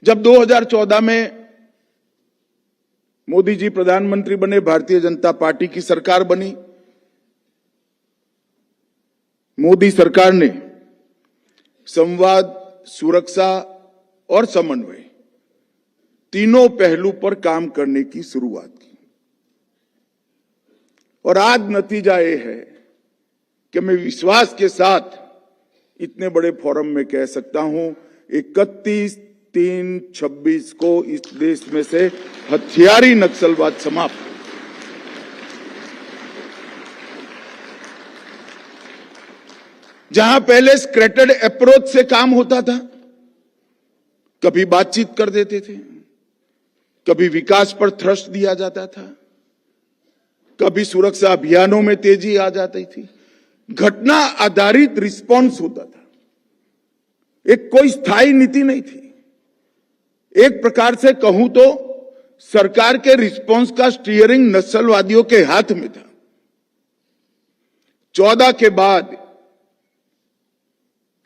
जब 2014 में मोदी जी प्रधानमंत्री बने, भारतीय जनता पार्टी की सरकार बनी, मोदी सरकार ने संवाद, सुरक्षा और समन्वय तीनों पहलू पर काम करने की शुरुआत की। और आज नतीजा ये है कि मैं विश्वास के साथ इतने बड़े फोरम में कह सकता हूं, 31/3/26 को इस देश में से हथियारी नक्सलवाद समाप्त। जहां पहले स्क्रैटर्ड अप्रोच से काम होता था, कभी बातचीत कर देते थे, कभी विकास पर थ्रस्ट दिया जाता था, कभी सुरक्षा अभियानों में तेजी आ जाती थी, घटना आधारित रिस्पॉन्स होता था, एक कोई स्थायी नीति नहीं थी। एक प्रकार से कहूं तो सरकार के रिस्पॉन्स का स्टीयरिंग नक्सलवादियों के हाथ में था। 14 के बाद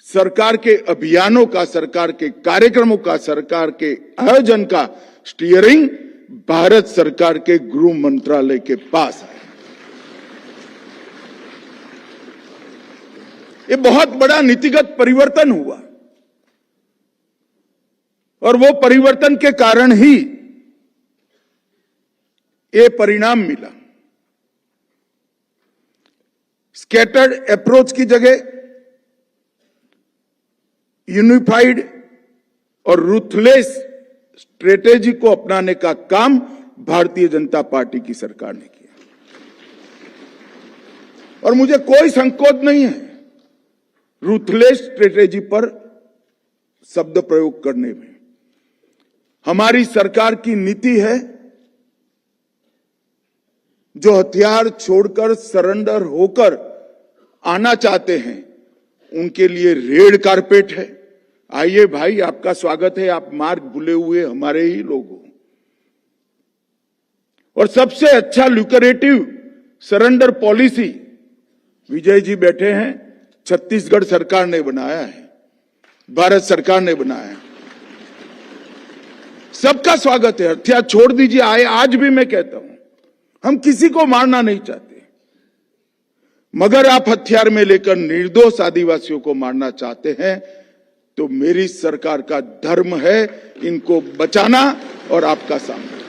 सरकार के अभियानों का, सरकार के कार्यक्रमों का, सरकार के आयोजन का स्टीयरिंग भारत सरकार के गृह मंत्रालय के पास है। ये बहुत बड़ा नीतिगत परिवर्तन हुआ और वो परिवर्तन के कारण ही ये परिणाम मिला। स्कैटर्ड अप्रोच की जगह यूनिफाइड और रूथलेस स्ट्रेटेजी को अपनाने का काम भारतीय जनता पार्टी की सरकार ने किया। और मुझे कोई संकोच नहीं है रूथलेस स्ट्रेटेजी पर शब्द प्रयोग करने में। हमारी सरकार की नीति है, जो हथियार छोड़कर सरेंडर होकर आना चाहते हैं उनके लिए रेड कारपेट है। आइए भाई, आपका स्वागत है, आप मार्ग भूले हुए हमारे ही लोग हो। और सबसे अच्छा lucrative surrender policy Vijay ji बैठे हैं, छत्तीसगढ़ सरकार ने बनाया है, भारत सरकार ने बनाया है। सबका स्वागत है, हथियार छोड़ दीजिए। आए, आज भी मैं कहता हूं, हम किसी को मारना नहीं चाहते, मगर आप हथियार में लेकर निर्दोष आदिवासियों को मारना चाहते हैं तो मेरी सरकार का धर्म है इनको बचाना और आपका सामना।